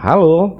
Halo,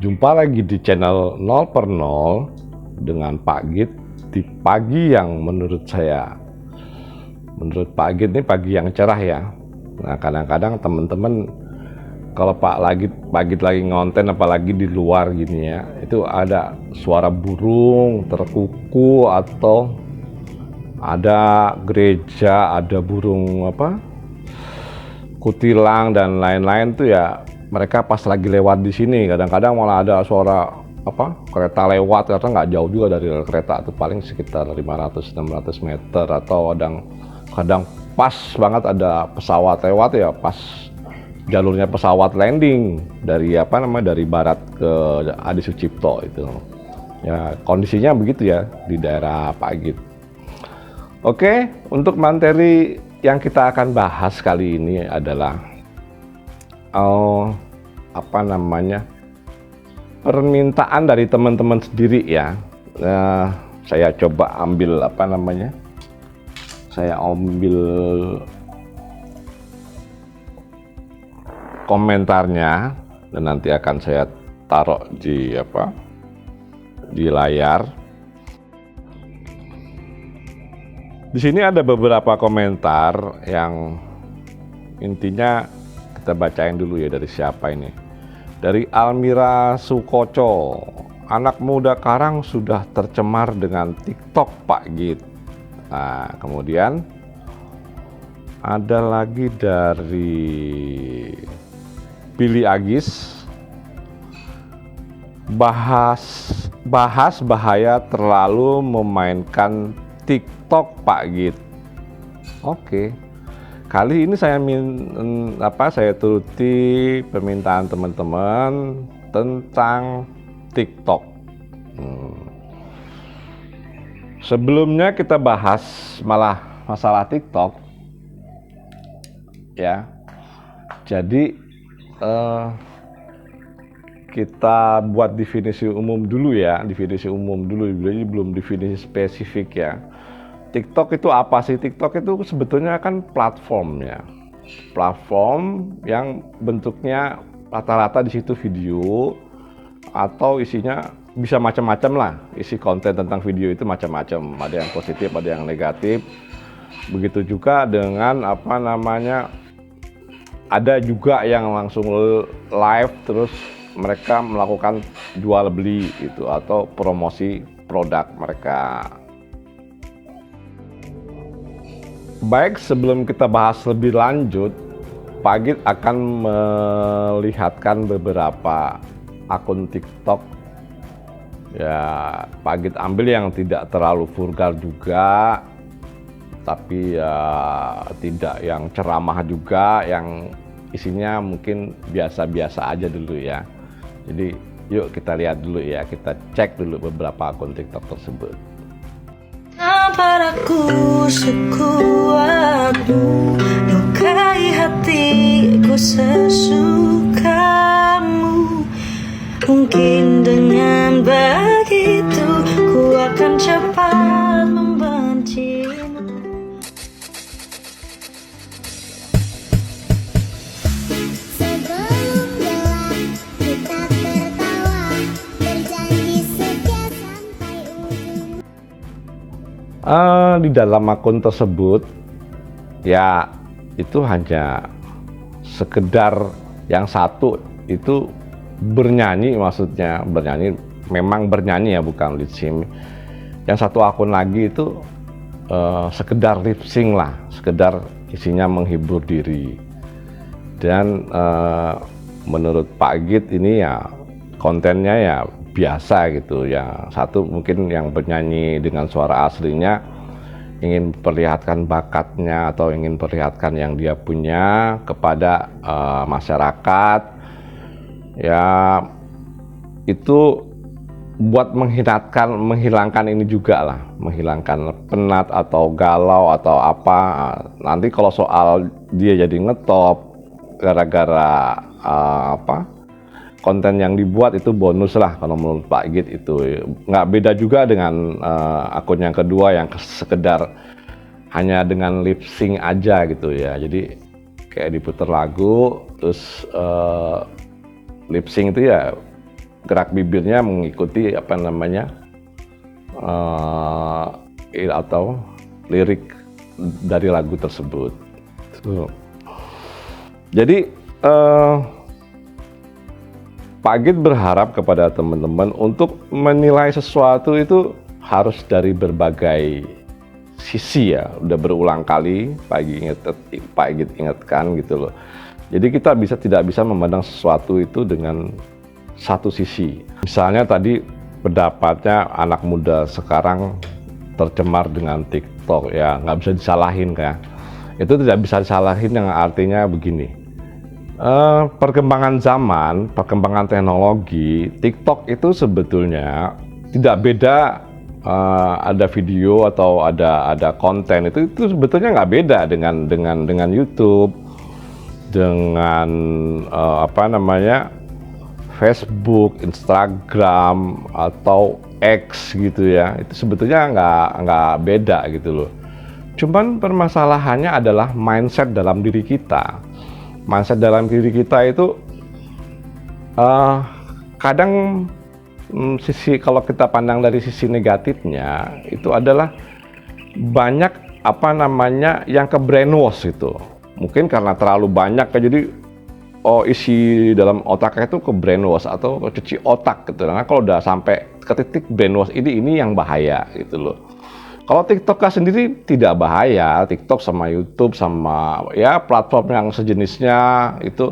jumpa lagi di channel 0 per 0 dengan Pak Git di pagi yang menurut Pak Git ini pagi yang cerah ya. Nah, kadang-kadang teman-teman kalau Pak Git lagi ngonten apalagi di luar gini ya, itu ada suara burung terkuku atau ada gereja, ada burung kutilang dan lain-lain tuh ya. Mereka pas lagi lewat di sini kadang-kadang malah ada suara kereta lewat, karena nggak jauh juga dari rel kereta, itu paling sekitar 500-600 meter, atau kadang pas banget ada pesawat lewat ya, pas jalurnya pesawat landing dari dari barat ke Adi Sucipto itu ya, kondisinya begitu ya di daerah Pak Git. Oke, untuk materi yang kita akan bahas kali ini adalah permintaan dari teman-teman sendiri ya. Saya coba ambil komentarnya dan nanti akan saya taruh di layar. Di sini ada beberapa komentar yang intinya kita bacain dulu ya, dari siapa ini. Dari Almira Sukoco, anak muda Karang sudah tercemar dengan TikTok Pak Git. Nah, kemudian ada lagi dari Billy Agis, bahas bahaya terlalu memainkan TikTok Pak Git. Oke. Kali ini saya turuti permintaan teman-teman tentang TikTok. Sebelumnya kita bahas malah masalah TikTok ya. Jadi kita buat definisi umum dulu ya, jadi belum definisi spesifik ya. TikTok itu apa sih? TikTok itu sebetulnya kan platform ya. Platform yang bentuknya rata-rata di situ video atau isinya bisa macam-macam lah. Isi konten tentang video itu macam-macam. Ada yang positif, ada yang negatif. Begitu juga dengan ada juga yang langsung live terus mereka melakukan jual beli itu atau promosi produk mereka. Baik, sebelum kita bahas lebih lanjut, Pak Git akan melihatkan beberapa akun TikTok. Ya, Pak Git ambil yang tidak terlalu vulgar juga, tapi ya tidak yang ceramah juga, yang isinya mungkin biasa-biasa aja dulu ya. Jadi yuk kita lihat dulu ya, kita cek dulu beberapa akun TikTok tersebut. Padaku sekuatmu, lukai hatiku sesukamu. Mungkin dengan begitu ku akan cepat membencimu. Sebelum gelap kita tertawa, berjanji setia sampai ujung. Di dalam akun tersebut ya itu hanya sekedar yang satu itu bernyanyi, maksudnya memang bernyanyi ya, bukan lip sync. Yang satu akun lagi itu sekedar lip sync lah, sekedar isinya menghibur diri. Dan menurut Pak Git ini ya kontennya ya biasa gitu. Yang satu mungkin yang bernyanyi dengan suara aslinya ingin perlihatkan bakatnya atau ingin perlihatkan yang dia punya kepada masyarakat ya, itu buat menghilangkan ini juga lah, menghilangkan penat atau galau atau apa. Nanti kalau soal dia jadi ngetop gara-gara konten yang dibuat itu bonus lah kalau menurut Pak Git. Itu nggak beda juga dengan akun yang kedua yang sekedar hanya dengan lip sync aja gitu ya. Jadi kayak diputar lagu terus lip sync itu ya gerak bibirnya mengikuti apa namanya atau lirik dari lagu tersebut. Jadi Pak Git berharap kepada teman-teman untuk menilai sesuatu itu harus dari berbagai sisi ya. Udah berulang kali Pak Git ingatkan gitu loh. Jadi kita tidak bisa memandang sesuatu itu dengan satu sisi. Misalnya tadi pendapatnya anak muda sekarang tercemar dengan TikTok, ya nggak bisa disalahin ya. Itu tidak bisa disalahin, yang artinya begini. Perkembangan zaman, perkembangan teknologi, TikTok itu sebetulnya tidak beda ada video atau ada konten itu sebetulnya nggak beda dengan YouTube, dengan Facebook, Instagram atau X gitu ya. Itu sebetulnya nggak beda gitu loh. Cuman permasalahannya adalah mindset dalam diri kita. Mindset dalam diri kita itu kadang kalau kita pandang dari sisi negatifnya itu adalah banyak yang ke brainwash itu. Mungkin karena terlalu banyak jadi isi dalam otaknya itu ke brainwash atau cuci otak gitu. Karena kalau udah sampai ke titik brainwash ini yang bahaya gitu loh. Kalau TikTok sendiri tidak bahaya. TikTok sama YouTube sama ya platform yang sejenisnya itu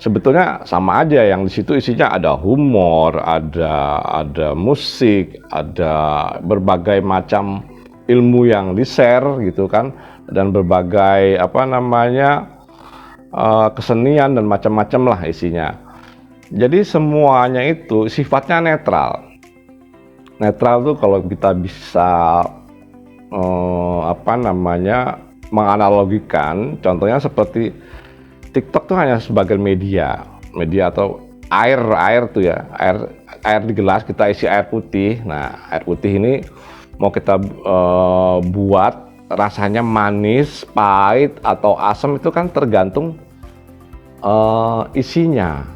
sebetulnya sama aja. Yang di situ isinya ada humor, ada musik, ada berbagai macam ilmu yang di-share gitu kan, dan berbagai kesenian dan macam-macam lah isinya. Jadi semuanya itu sifatnya netral. Netral tuh kalau kita bisa menganalogikan, contohnya seperti TikTok tuh hanya sebagai media atau air tuh ya, air di gelas kita isi air putih. Nah, air putih ini mau kita buat rasanya manis, pahit atau asam itu kan tergantung isinya,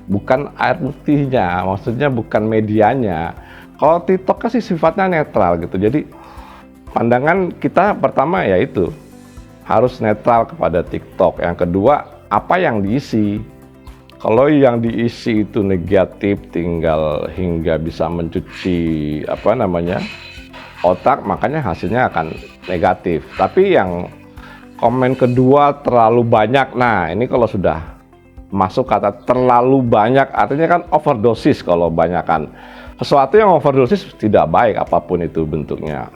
bukan air putihnya, maksudnya bukan medianya. Kalau TikTok kan sih sifatnya netral gitu. Jadi pandangan kita pertama yaitu harus netral kepada TikTok. Yang kedua, apa yang diisi. Kalau yang diisi itu negatif, hingga bisa mencuci otak, makanya hasilnya akan negatif. Tapi yang komen kedua terlalu banyak, nah ini kalau sudah masuk kata terlalu banyak artinya kan overdosis. Kalau banyakan sesuatu yang overdosis tidak baik apapun itu bentuknya.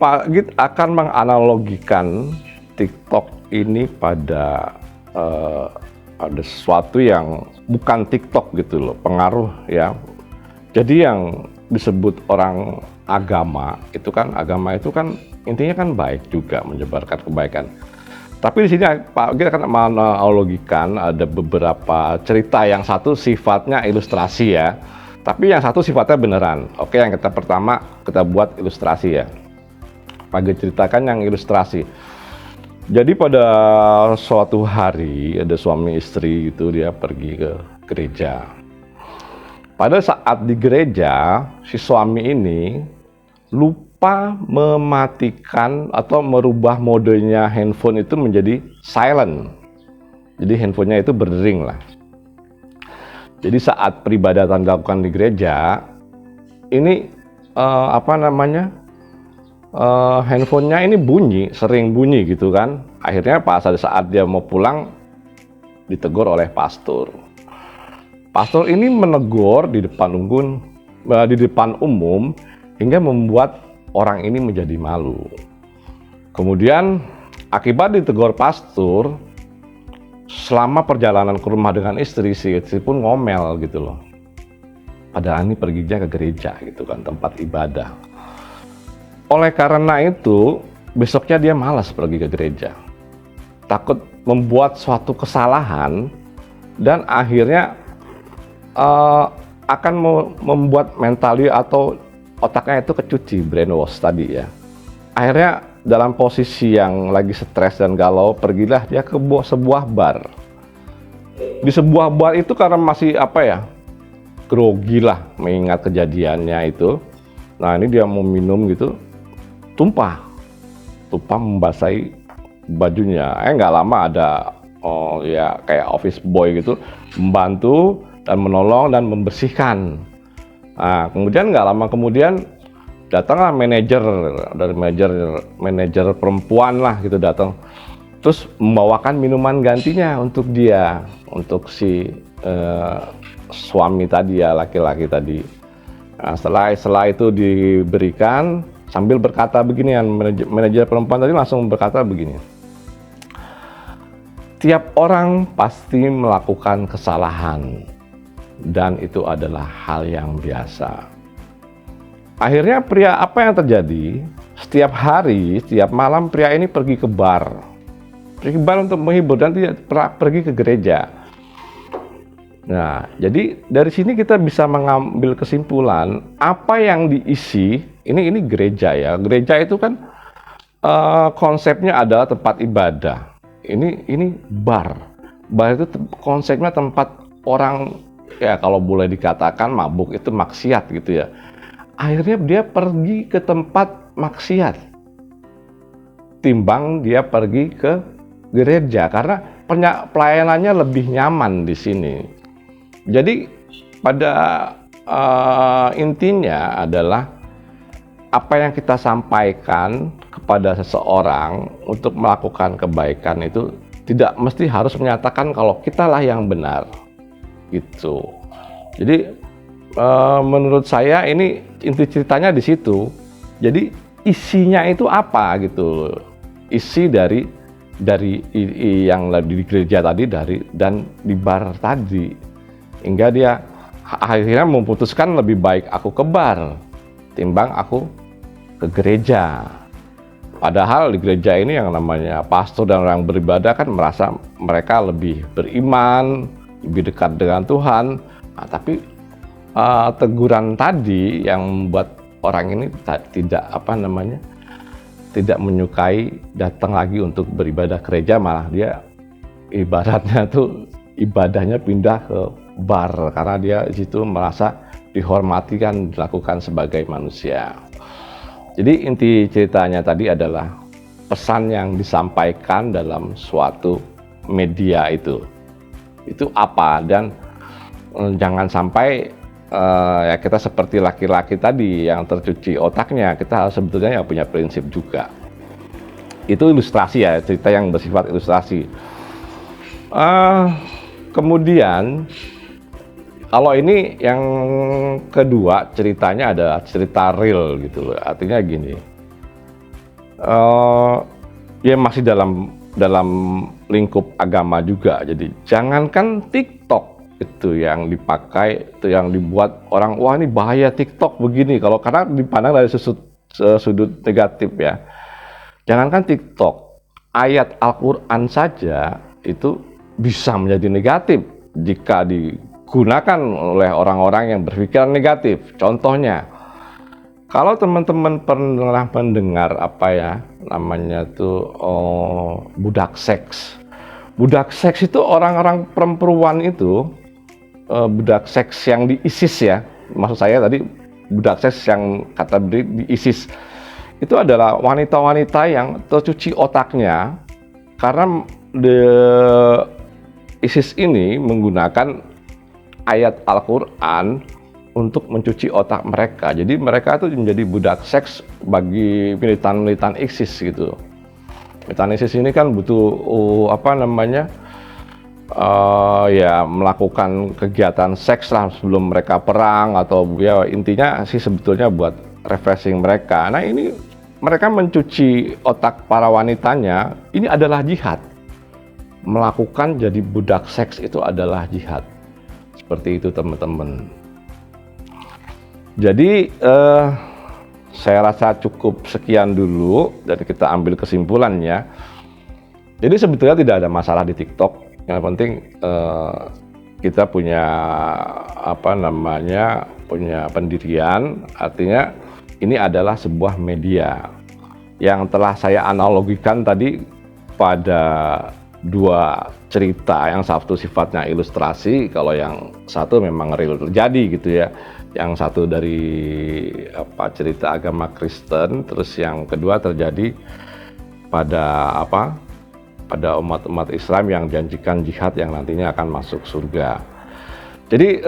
Pak Git akan menganalogikan TikTok ini pada sesuatu yang bukan TikTok gitu loh, pengaruh ya. Jadi yang disebut orang agama itu kan intinya kan baik juga, menyebarkan kebaikan. Tapi di sini Pak Git akan menganalogikan ada beberapa cerita, yang satu sifatnya ilustrasi ya, tapi yang satu sifatnya beneran. Oke, yang pertama kita buat ilustrasi ya. Pak Git ceritakan yang ilustrasi. Jadi pada suatu hari ada suami istri itu, dia pergi ke gereja. Pada saat di gereja, si suami ini lupa mematikan atau merubah modenya handphone itu menjadi silent. Jadi handphonenya itu berdering lah. Jadi saat peribadatan dilakukan di gereja, ini handphonenya ini sering bunyi gitu kan. Akhirnya pada saat dia mau pulang ditegur oleh pastor. Pastor ini menegur di depan umum hingga membuat orang ini menjadi malu. Kemudian akibat ditegur pastor, selama perjalanan ke rumah dengan istri, si istri pun ngomel gitu loh. Padahal ini perginya ke gereja gitu kan, tempat ibadah. Oleh karena itu, besoknya dia malas pergi ke gereja. Takut membuat suatu kesalahan dan akhirnya akan membuat mentally atau otaknya itu kecuci, brainwash tadi ya. Akhirnya dalam posisi yang lagi stres dan galau, pergilah dia ke sebuah bar. di sebuah bar itu karena masih apa ya, grogi lah mengingat kejadiannya itu. Nah ini dia mau minum gitu, tumpah membasahi bajunya. Nggak lama ada ya kayak office boy gitu membantu dan menolong dan membersihkan. Nah kemudian nggak lama kemudian datanglah manajer dari manajer perempuan lah gitu datang, terus membawakan minuman gantinya untuk dia, untuk si suami tadi ya, laki-laki tadi. Nah, setelah itu diberikan sambil berkata beginian, manajer perempuan tadi langsung berkata begini, tiap orang pasti melakukan kesalahan dan itu adalah hal yang biasa. Akhirnya pria apa yang terjadi? Setiap hari, setiap malam pria ini pergi ke bar untuk menghibur dan tidak pergi ke gereja. Nah, jadi dari sini kita bisa mengambil kesimpulan apa yang diisi. Ini gereja ya. Gereja itu kan konsepnya adalah tempat ibadah. Ini bar. Bar itu konsepnya tempat orang ya kalau boleh dikatakan mabuk, itu maksiat gitu ya. Akhirnya dia pergi ke tempat maksiat timbang dia pergi ke gereja karena pelayanannya lebih nyaman di sini. Jadi pada intinya adalah apa yang kita sampaikan kepada seseorang untuk melakukan kebaikan itu tidak mesti harus menyatakan kalau kitalah yang benar gitu. Jadi menurut saya ini inti ceritanya di situ. Jadi isinya itu apa gitu, isi dari yang di gereja tadi dan di bar tadi, hingga dia akhirnya memutuskan lebih baik aku ke bar timbang aku ke gereja. Padahal di gereja ini yang namanya pastor dan orang beribadah kan merasa mereka lebih beriman, lebih dekat dengan Tuhan. Nah, tapi teguran tadi yang membuat orang ini tidak menyukai datang lagi untuk beribadah gereja, malah dia ibaratnya tuh ibadahnya pindah ke bar karena dia di situ merasa dihormati kan, dilakukan sebagai manusia. Jadi inti ceritanya tadi adalah pesan yang disampaikan dalam suatu media itu apa, dan jangan sampai ya kita seperti laki-laki tadi yang tercuci otaknya. Kita sebetulnya yang punya prinsip juga. Itu ilustrasi ya, cerita yang bersifat ilustrasi. Kemudian kalau ini yang kedua ceritanya adalah cerita real gitu. Artinya gini, ya masih dalam lingkup agama juga. Jadi jangankan TikTok itu yang dipakai, itu yang dibuat orang, wah ini bahaya TikTok begini, kalau karena dipandang dari sudut negatif ya. Jangankan TikTok, ayat Al-Quran saja itu bisa menjadi negatif jika digunakan oleh orang-orang yang berpikiran negatif. Contohnya, kalau teman-teman pernah mendengar apa ya namanya tuh budak seks. Budak seks itu orang-orang perempuan itu, budak seks yang di ISIS ya, maksud saya tadi budak seks yang kata di ISIS itu adalah wanita-wanita yang tercuci otaknya karena ISIS ini menggunakan ayat Al-Quran untuk mencuci otak mereka. Jadi mereka itu menjadi budak seks bagi militan-militan ISIS gitu. Militan ISIS ini kan butuh ya melakukan kegiatan seks lah sebelum mereka perang, atau ya intinya sih sebetulnya buat refreshing mereka. Nah ini mereka mencuci otak para wanitanya, ini adalah jihad. Melakukan jadi budak seks itu adalah jihad. Seperti itu teman-teman. Jadi saya rasa cukup sekian dulu dan kita ambil kesimpulannya. Jadi sebetulnya tidak ada masalah di TikTok. Yang penting kita punya punya pendirian. Artinya ini adalah sebuah media yang telah saya analogikan tadi pada dua cerita, yang satu sifatnya ilustrasi, kalau yang satu memang real terjadi gitu ya. Yang satu dari cerita agama Kristen, terus yang kedua terjadi pada pada umat-umat Islam yang janjikan jihad yang nantinya akan masuk surga. Jadi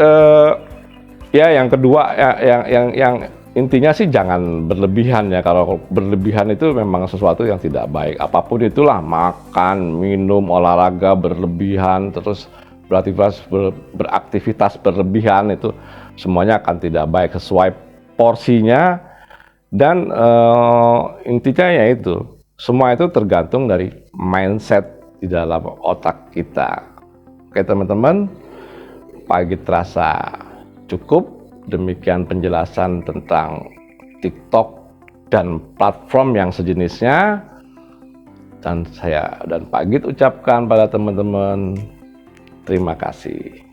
ya yang kedua yang intinya sih jangan berlebihan ya. Kalau berlebihan itu memang sesuatu yang tidak baik. Apapun itulah, makan, minum, olahraga berlebihan, terus beraktivitas berlebihan, itu semuanya akan tidak baik. Sesuai porsinya, dan intinya yaitu semua itu tergantung dari mindset di dalam otak kita. Oke teman-teman, Pak Agit rasa cukup. Demikian penjelasan tentang TikTok dan platform yang sejenisnya. Dan saya dan Pak Agit ucapkan pada teman-teman, terima kasih.